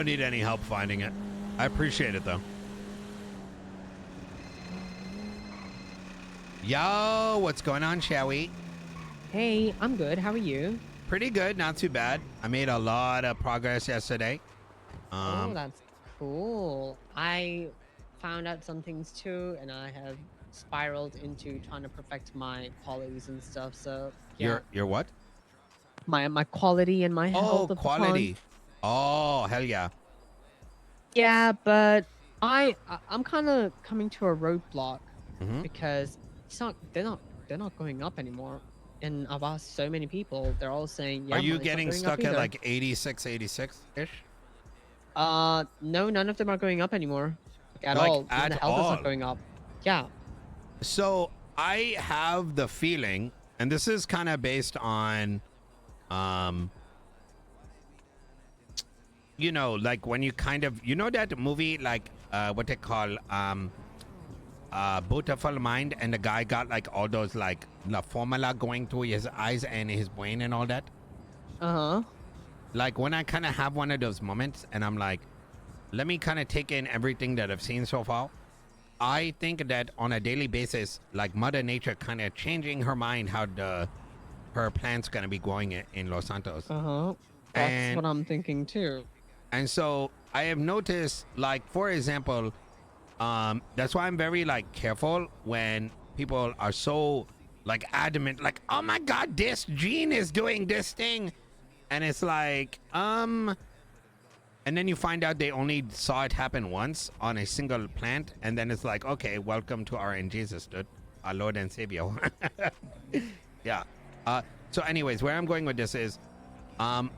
Don't need any help finding it. I appreciate it though. Yo, what's going on, shall we? Hey, I'm good. How are you? Pretty good, not too bad. I made a lot of progress yesterday. Oh, that's cool. I found out some things too, and I have spiraled into trying to perfect my qualities and stuff. So yeah, Your what? my quality and my Oh, health of the pond. quality. Oh, hell yeah. Yeah, but I'm kind of coming to a roadblock Hmm. because they're not going up anymore. And I've asked so many people, they're all saying, Are yeah, you mine's not getting going up stuck at either. like 86, 86-ish? No, none of them are going up anymore. Like, at Like all. Even at the health is not all? going up. Yeah. So I have the feeling, and this is kind of based on, um, you know, like when you kind of, you know, that movie, like, what they call, Beautiful Mind, and the guy got like all those like la formula going through his eyes and his brain and all that. Uh-huh. Like when I kind of have one of those moments, and I'm like, let me kind of take in everything that I've seen so far. I think that on a daily basis, like Mother Nature kind of changing her mind how her plants gonna be growing in Los Santos, Uh-huh. That's and what I'm thinking too. so I have noticed, like for example, that's why I'm very like careful when people are so like adamant, like, oh my god, this gene is doing this thing, and it's like, and then you find out they only saw it happen once on a single plant, and then it's like, okay, welcome to our Jesus, dude, our Lord and Savior. Yeah. So, anyways, where I'm going with this is, um,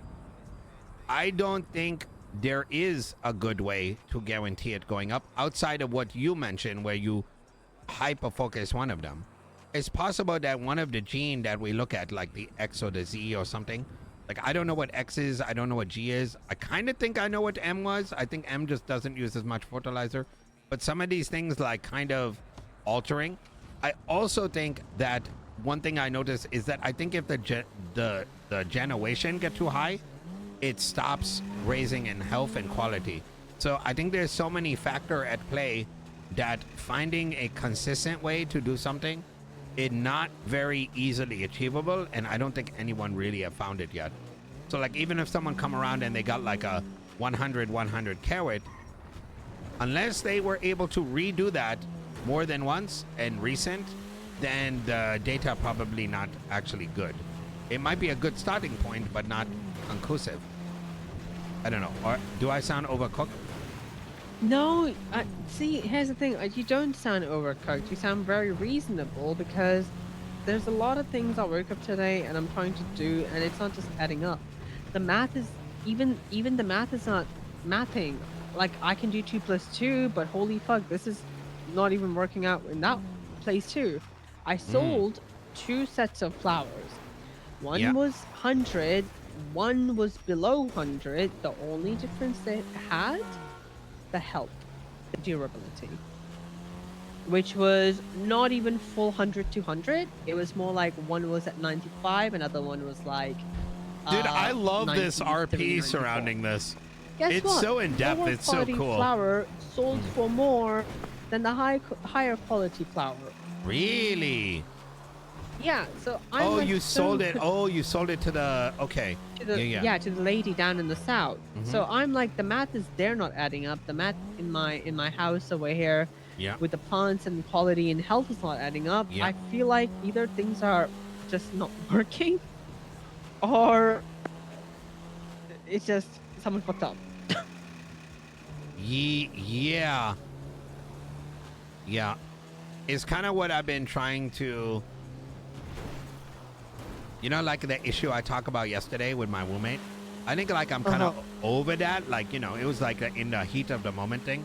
I don't think there is a good way to guarantee it going up outside of what you mentioned, where you hyper focus one of them. It's possible that one of the gene that we look at, like the X or the Z or something, like I don't know what X is, I don't know what G is. I kind of think I know what M was. I think M just doesn't use as much fertilizer, but some of these things like kind of altering. I also think that one thing I noticed is that I think if the generation get too high, it stops raising in health and quality. So I think there's so many factor at play that finding a consistent way to do something is not very easily achievable, and I don't think anyone really have found it yet. So like even if someone come around and they got like a 100 carrot, unless they were able to redo that more than once and recent, then the data probably not actually good. It might be a good starting point, but not conclusive. I don't know. Or do I sound overcooked? No, see, here's the thing. You don't sound overcooked. You sound very reasonable because there's a lot of things I woke up today and I'm trying to do, and it's not just adding up. The math is even the math is not mathing. Like I can do 2 plus 2, but holy fuck, this is not even working out in that place too. I sold 2 sets of flowers. Yeah. One was 100, one was below 100. The only difference they had, the health, the durability, which was not even full 100 to 100. It was more like one was at 95, another one was like Dude, I love this 93, RP surrounding this. Guess It's what? so in depth. Lower It's so quality cool. flower sold for more than the higher quality flower. Really? Yeah, so I'm Oh, like you so sold it. Oh, you sold it to the. Okay. to the Yeah. to the lady down in the south. So I'm like, the math is there not adding up. The math in my house over here Yeah. with the plants and quality and health is not adding up. Yeah. I feel like either things are just not working, or it's just someone fucked up. Yeah. Yeah. It's kind of what I've been trying to. You know, like the issue I talked about yesterday with my roommate. I think like I'm kind of over that. Like, you know, it was like in the heat of the moment thing.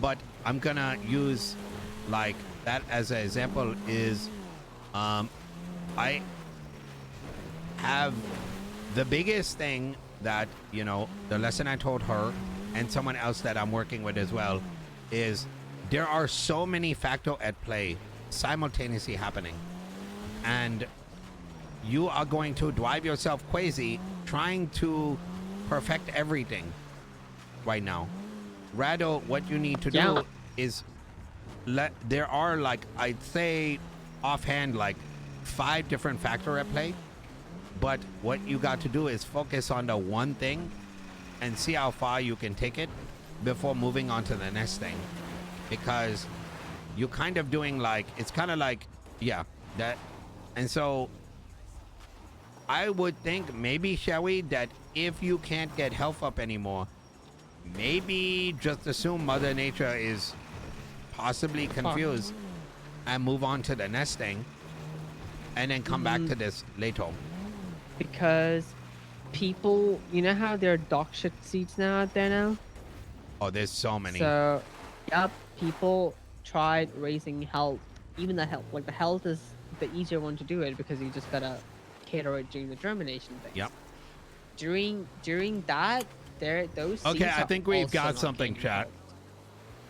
But I'm gonna use like that as an example is I have the biggest thing that, you know, the lesson I told her and someone else that I'm working with as well is there are so many factors at play simultaneously happening, and you are going to drive yourself crazy trying to perfect everything. right now. Rado, what you need to Yeah. do is there are like, I'd say offhand, like 5 different factor at play. But what you got to do is focus on the one thing and see how far you can take it before moving on to the next thing. Because you're kind of doing like, it's kind of like, yeah, that. And so I would think maybe, shall we, that if you can't get health up anymore, maybe just assume Mother Nature is possibly confused and move on to the next thing and then come back to this later. Because people, you know how there are dog shit seeds now out there now? Oh, there's so many. So, yep, people tried raising health. Even the health, like the health is the easier one to do it because you just gotta cater it during the germination phase. Yep. During that, those seeds Okay, I are think we've also got not something, gaining chat. health.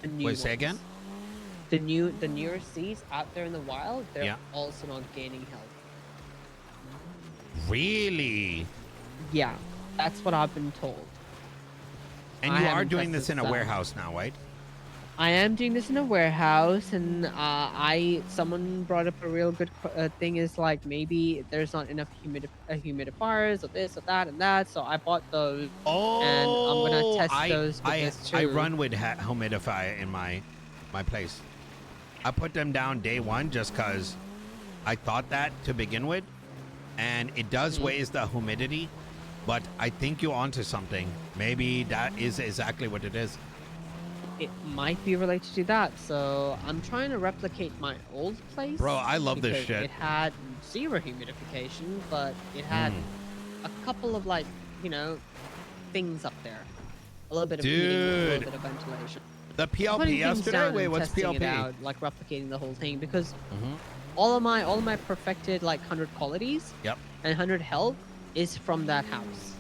The new Wait, say ones. again? The newer seeds out there in the wild, they're Yeah. also not gaining health. Really? Yeah, that's what I've been told. And I you are haven't doing this tested in a that. warehouse now, right? I am doing this in a warehouse, and someone brought up a real good thing is like maybe there's not enough humidifiers or this or that and that, so I bought those, and I'm gonna test those with this too. I run with humidifier in my place. I put them down day one just because I thought that to begin with, and it does raise the humidity, but I think you're onto something. Maybe that is exactly what it is. It might be related to that, so I'm trying to replicate my old place. Bro, I love this because shit. It had 0 humidification, but it had a couple of like, things up there. A little bit of heating, a little bit of ventilation. The Putting PLP things yesterday? down Wait, and what's testing it PLP? out, like replicating the whole thing, because all of my perfected like 100 qualities Yep. and 100 health is from that house.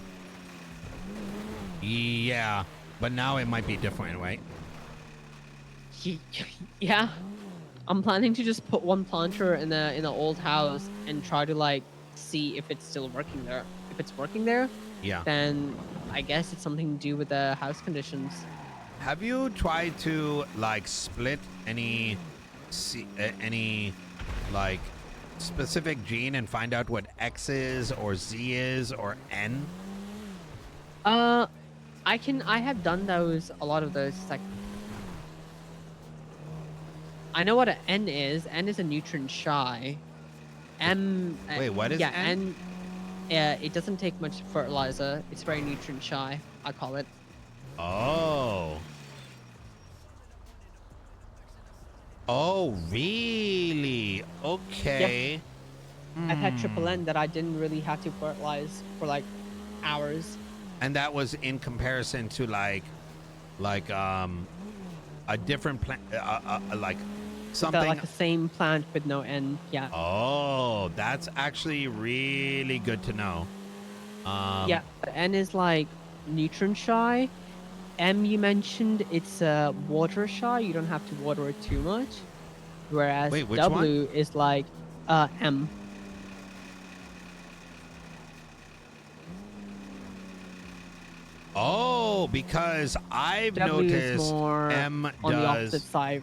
Yeah, but now it might be different, right? Yeah, I'm planning to just put one planter in the old house and try to like see if it's still working there. If it's working there, Yeah. then I guess it's something to do with the house conditions. Have you tried to like split any like specific gene and find out what X is or Z is or N? I have done those, a lot of those. Like, I know what an N is. N is a nutrient shy. Wait, what is N? It doesn't take much fertilizer. It's very nutrient shy, I call it. Oh. Oh, really? Okay. I've had triple N that I didn't really have to fertilize for like hours. And that was in comparison to like a different plant, like something. Like the same plant with no N. Yeah. Oh, that's actually really good to know. Yeah. The N is like nutrient shy. M you mentioned, it's water shy. You don't have to water it too much. Whereas Wait, which W is like M. Oh, because I've W is noticed more M on the opposite does. side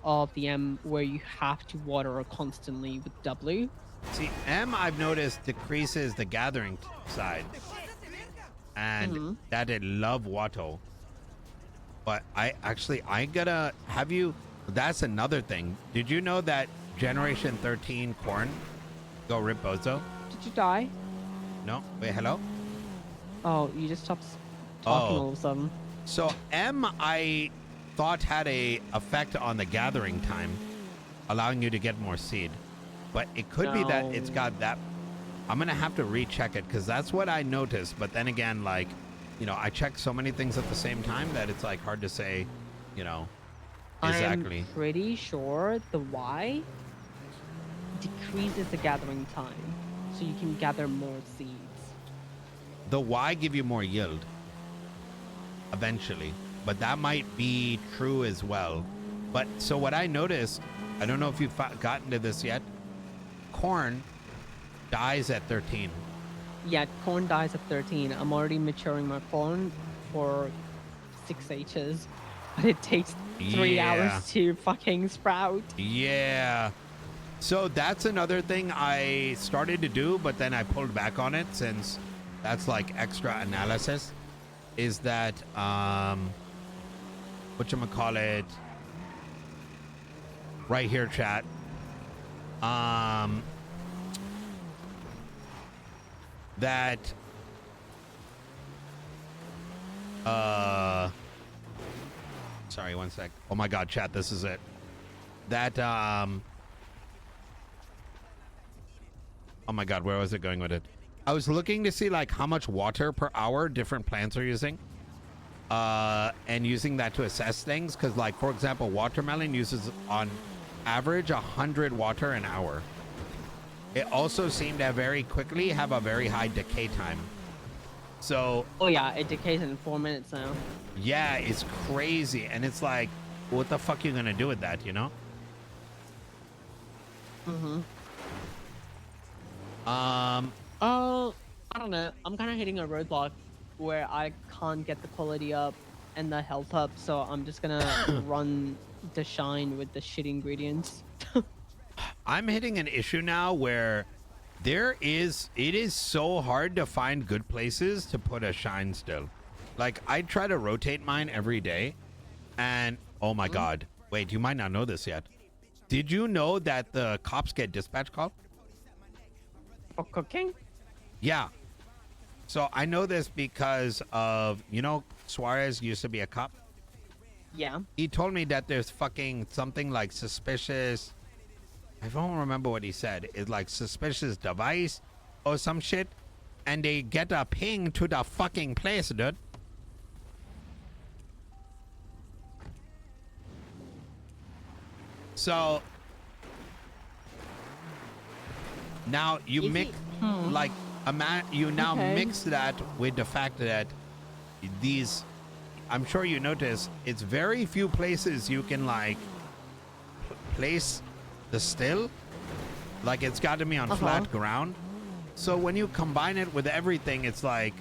of the M, where you have to water constantly with W. See, M I've noticed decreases the gathering side, and that it love water. But I gotta have you. That's another thing. Did you know that Generation 13 corn go rip bozo? Did you die? No. Wait. Hello. Oh, you just stopped talking Oh. all of a sudden. So M I thought had a effect on the gathering time, allowing you to get more seed. But it could be that it's got that. I'm gonna have to recheck it because that's what I noticed. But then again, like, I check so many things at the same time that it's like hard to say, exactly. I'm pretty sure the Y decreases the gathering time, so you can gather more seeds. The Y give you more yield eventually, but that might be true as well. But so what I noticed, I don't know if you've gotten to this yet. Corn dies at 13. Yeah, corn dies at 13. I'm already maturing my corn for 6Hs, but it takes 3 Yeah. hours to fucking sprout. Yeah. So that's another thing I started to do, but then I pulled back on it since that's like extra analysis. Is that whatchamacallit, right here, chat. That sorry, one sec. Oh my god, chat, this is it. That oh my god, where was it going with it? I was looking to see like how much water per hour different plants are using. And using that to assess things, because like for example, watermelon uses on average 100 water an hour. It also seemed to very quickly have a very high decay time. So Oh yeah, it decays in 4 minutes now. yeah, it's crazy. And it's like, what the fuck you gonna do with that, you know? I don't know. I'm kind of hitting a roadblock where I can't get the quality up and the health up, so I'm just gonna run the shine with the shit ingredients. I'm hitting an issue now where it is so hard to find good places to put a shine still. Like I try to rotate mine every day, and oh my god, wait, you might not know this yet. Did you know that the cops get dispatch called? For cooking? Yeah. So I know this because of, you know, Suarez used to be a cop. Yeah. He told me that there's fucking something like suspicious, I don't remember what he said. It's like suspicious device or some shit, and they get a ping to the fucking place, dude. So now you Is mix it- like you now Okay. mix that with the fact that these, I'm sure you notice, it's very few places you can like place the still. Like it's got to be on flat ground. So when you combine it with everything, it's like,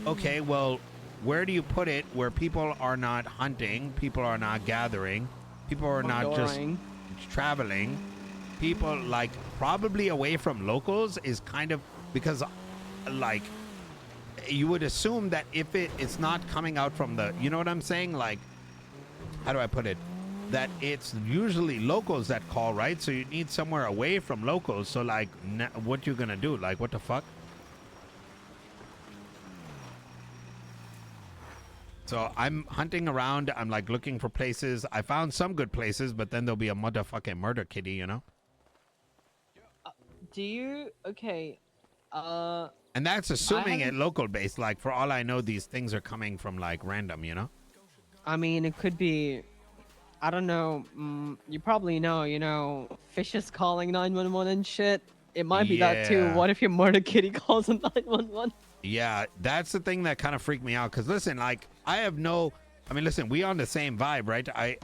okay, well, where do you put it where people are not hunting, people are not gathering, people are not just Adoring. traveling, people like probably away from locals is kind of, because like you would assume that if it's not coming out from the, you know what I'm saying? Like, how do I put it? That it's usually locals that call, right? So you need somewhere away from locals. So like, what you gonna do? Like, what the fuck? So I'm hunting around. I'm like looking for places. I found some good places, but then there'll be a motherfucking murder kitty, you know? Do you? Okay. And that's assuming it haven't- local based. Like for all I know, these things are coming from like random, you know? I mean, it could be. I don't know. You probably know. You know, fishes calling 911 and shit. It might be that too. Yeah. What if your murder kitty calls a 911? Yeah, that's the thing that kind of freaked me out. Because listen, like I have no, I mean, listen, we on the same vibe, right? I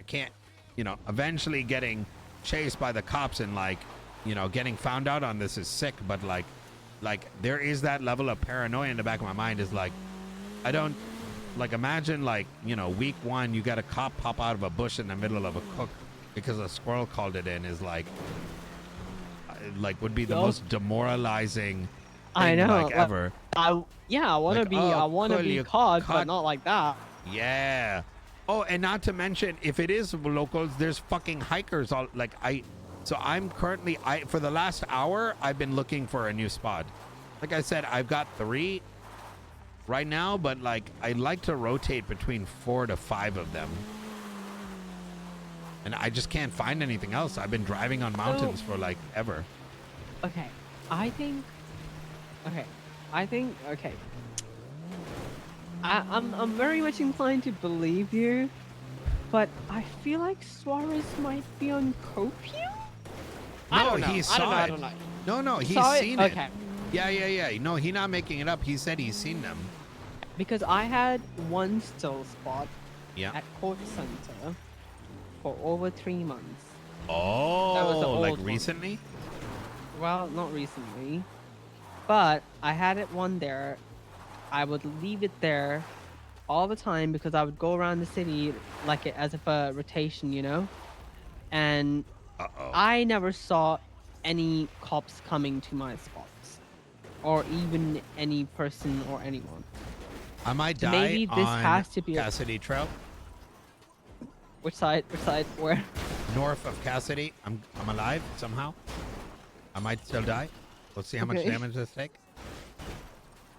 can't, you know, eventually getting chased by the cops and like, you know, getting found out on this is sick. But like there is that level of paranoia in the back of my mind. Is like, I don't, like imagine like, you know, week one you got a cop pop out of a bush in the middle of a cook because a squirrel called it in, is like would be the most demoralizing I thing, know. like ever. I want to Like, be. oh, I want to cool, be you caught, caught- but not like that. Yeah. Oh, and not to mention, if it is locals, there's fucking hikers all like so I'm currently for the last hour I've been looking for a new spot. Like I said, I've got 3 right now, but like I like to rotate between 4 to 5 of them. And I just can't find anything else. I've been driving on mountains for like ever. Okay, I think. Okay. I'm very much inclined to believe you, but I feel like Suarez might be on copium. I No, don't know. he saw I it. don't know. No, he's Saw it? seen it. Okay. Yeah. No, he's not making it up. He said he's seen them. Because I had one still spot Yeah. at Court Center for over 3 months. Oh, like old one. recently? Well, not recently, but I had it one there. I would leave it there all the time because I would go around the city like as if a rotation, you know, and Uh-oh. I never saw any cops coming to my spots, or even any person or anyone. I might So die maybe this on has to be Cassidy Trail. which side? Which side? Where? North of Cassidy. I'm alive somehow. I might still die. Let's see how much Okay. damage this take.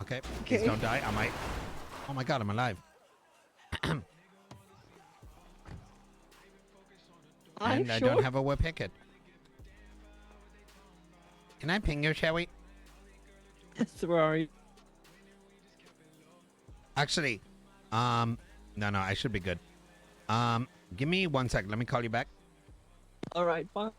Okay. Please Okay. don't die. I might. Oh my god, I'm alive. And I'm I sure. don't have a whip picket. Can I ping you, shall we? Sorry. Actually, no, I should be good. Give me 1 sec. Let me call you back. All right. Bye.